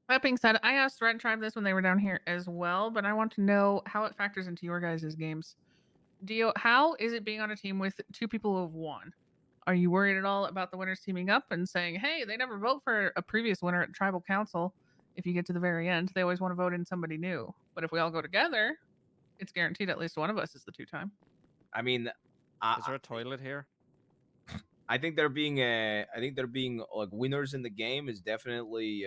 That being said, I asked Red Tribe this when they were down here as well, but I want to know how it factors into your guys' games. Dio, how is it being on a team with two people who have won? Are you worried at all about the winners teaming up and saying, hey, they never vote for a previous winner at tribal council? If you get to the very end, they always want to vote in somebody new. But if we all go together, it's guaranteed at least one of us is the two-time. I mean, Is there a toilet here? I think they're being like winners in the game is definitely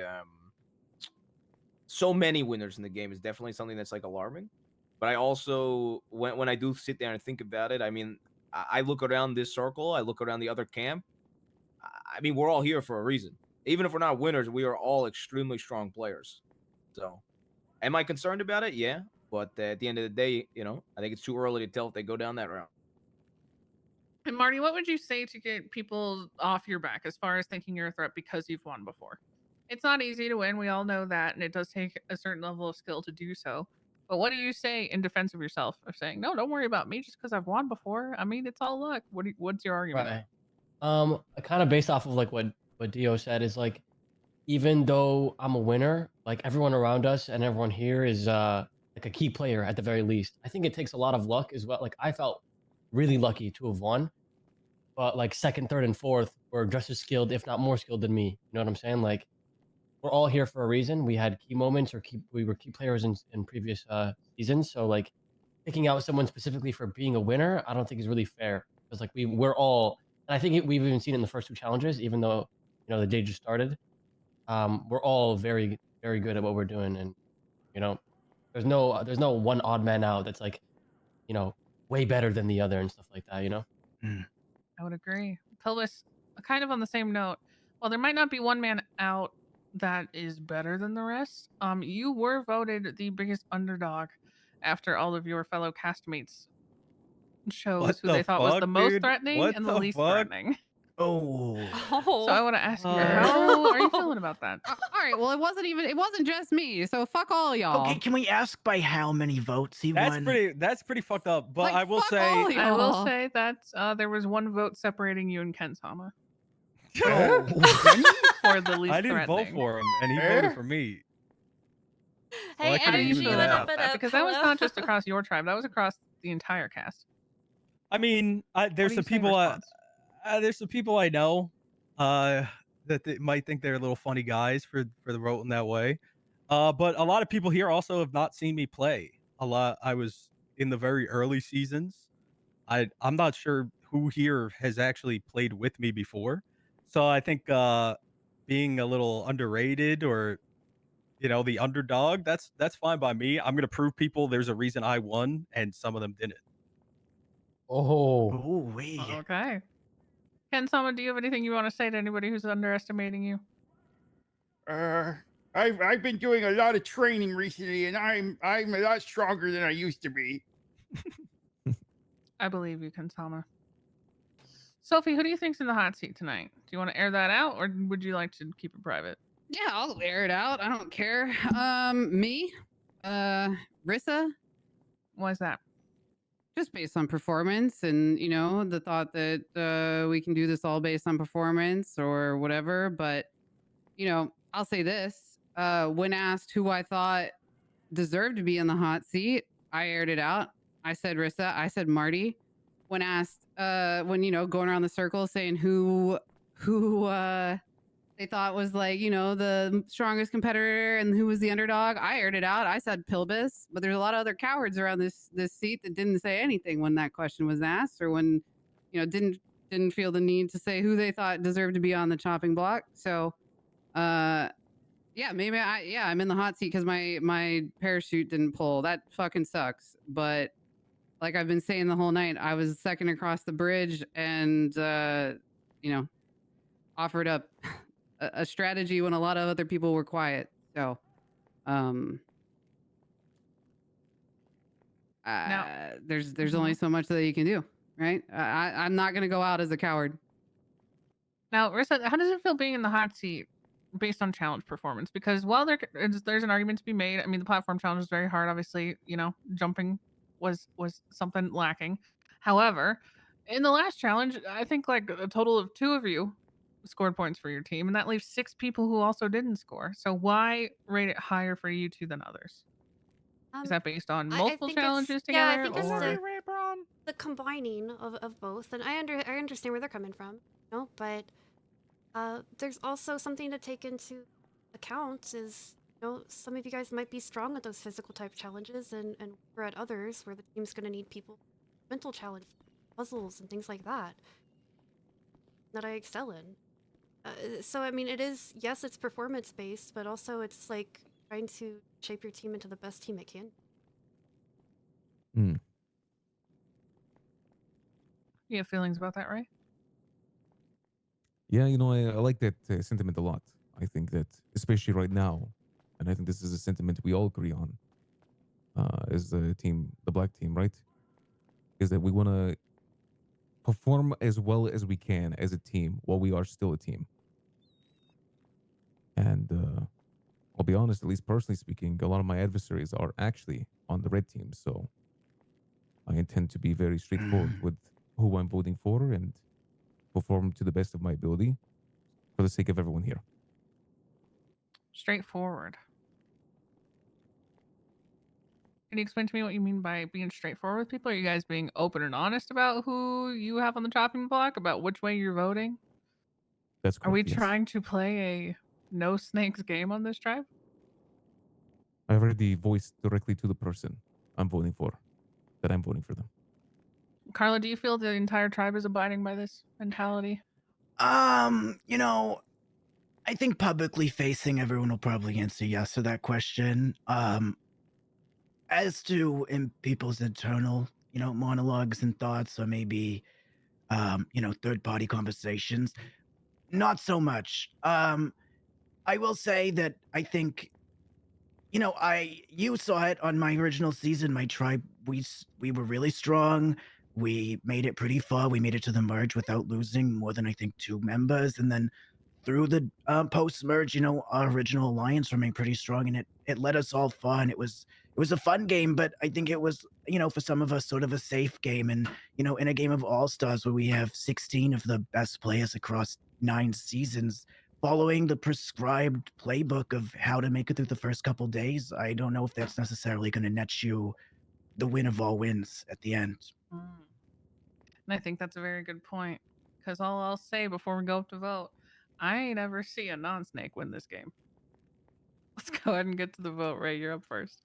so many winners in the game is definitely something that's like alarming. But I also when I do sit there and think about it, I mean, I look around this circle, I look around the other camp. I mean, we're all here for a reason. Even if we're not winners, we are all extremely strong players. So, am I concerned about it? Yeah. But at the end of the day, I think it's too early to tell if they go down that route. And Marty, what would you say to get people off your back as far as thinking you're a threat because you've won before? It's not easy to win. We all know that. And it does take a certain level of skill to do so. But what do you say in defense of yourself of saying, no, don't worry about me just because I've won before? I mean, it's all luck. What's your argument? Right. Kind of based off of like what Dio said is like, even though I'm a winner, like everyone around us and everyone here is like a key player at the very least. I think it takes a lot of luck as well. Like I felt really lucky to have won, but like second, third, and fourth were just as skilled, if not more skilled than me. You know what I'm saying? Like we're all here for a reason. We had key moments or we were key players in previous seasons. So like picking out someone specifically for being a winner, I don't think is really fair because like we're all, and I think we've even seen it in the first two challenges, even though the day just started. We're all very very good at what we're doing, and there's no one odd man out that's like way better than the other and stuff like that. I would agree. Pilvis, kind of on the same note, while there might not be one man out that is better than the rest, you were voted the biggest underdog after all of your fellow castmates chose who they thought was the most threatening and the least threatening. Oh. So I want to ask you, Oh. how are you feeling about that? All right. Well, it wasn't just me. So fuck all y'all. Okay, can we ask by how many votes he won? That's pretty fucked up. But Like, I will fuck say, all I will y'all. say that there was one vote separating you and Ken Sama Oh, for the least I didn't vote threatening. for him, and he voted for me. So I Hey, could've energy, evened what that up, out. what up? Because that was Hello. not just across your tribe; that was across the entire cast. I mean, What there's do some you say in people. response? There's some people I know, that they might think they're little funny guys for the voting that way. But a lot of people here also have not seen me play a lot. I was in the very early seasons. I'm not sure who here has actually played with me before. So I think being a little underrated or the underdog, that's fine by me. I'm gonna prove people there's a reason I won and some of them didn't. Oh, oh, wait. Okay. Ken Sama, do you have anything you want to say to anybody who's underestimating you? I've been doing a lot of training recently, and I'm a lot stronger than I used to be. I believe you, Ken Sama. Sophie, who do you think's in the hot seat tonight? Do you want to air that out, or would you like to keep it private? Yeah, I'll air it out. I don't care. Me, Rissa, Why is that? just based on performance and the thought that we can do this all based on performance or whatever. But I'll say this: when asked who I thought deserved to be in the hot seat, I aired it out. I said Rissa. I said Marty. When asked, when going around the circle saying who they thought was like the strongest competitor and who was the underdog, I aired it out. I said Pilbus, but there's a lot of other cowards around this seat that didn't say anything when that question was asked, or when didn't feel the need to say who they thought deserved to be on the chopping block. So yeah, maybe I'm in the hot seat because my parachute didn't pull. That fucking sucks. But like I've been saying the whole night, I was second across the bridge and offered up a strategy when a lot of other people were quiet. So there's only so much that you can do, right? I'm not gonna go out as a coward. Now, Rissa, how does it feel being in the hot seat based on challenge performance? Because while there's an argument to be made, I mean, the platform challenge is very hard. Obviously, jumping was something lacking. However, in the last challenge, I think like a total of 2 of you scored points for your team, and that leaves 6 people who also didn't score. So why rate it higher for you 2 than others? Is that based on I multiple think it's challenges yeah, I together, think it's or the combining of both, and I understand where they're coming from, you know, but there's also something to take into account is, you know, some of you guys might be strong at those physical type challenges, and we're at others where the team's going to need people mental challenges, puzzles, and things like that that I excel in. So I mean, it is, yes, it's performance based, but also it's like trying to shape your team into the best team it can. Hmm. you have feelings about that, right? Yeah, I like that sentiment a lot. I think that, especially right now, and I think this is a sentiment we all agree on, as the team, the black team, right? Is that we want to perform as well as we can as a team while we are still a team. And I'll be honest, at least personally speaking, a lot of my adversaries are actually on the red team. So I intend to be very straightforward with who I'm voting for and perform to the best of my ability for the sake of everyone here. Straightforward. Can you explain to me what you mean by being straightforward with people? Are you guys being open and honest about who you have on the chopping block, about which way you're voting? That's Are we correct. Yes. trying to play a no snakes game on this tribe? I already voiced directly to the person I'm voting for that I'm voting for them. Carla, do you feel the entire tribe is abiding by this mentality? You know, I think publicly facing, everyone will probably answer yes to that question. As to in people's internal, monologues and thoughts, or maybe, third party conversations, not so much. I will say that I think, you saw it on my original season. My tribe, we were really strong. We made it pretty far. We made it to the merge without losing more than I think 2 members, and then through the post merge, our original alliance remained pretty strong, and it led us all far. And it was a fun game, but I think it was, for some of us, sort of a safe game. And in a game of all stars where we have 16 of the best players across 9 seasons, following the prescribed playbook of how to make it through the first couple days, I don't know if that's necessarily going to net you the win of all wins at the end. And I think that's a very good point. Because all I'll say before we go up to vote, I ain't ever see a non-snake win this game. Let's go ahead and get to the vote, Ray. You're up first.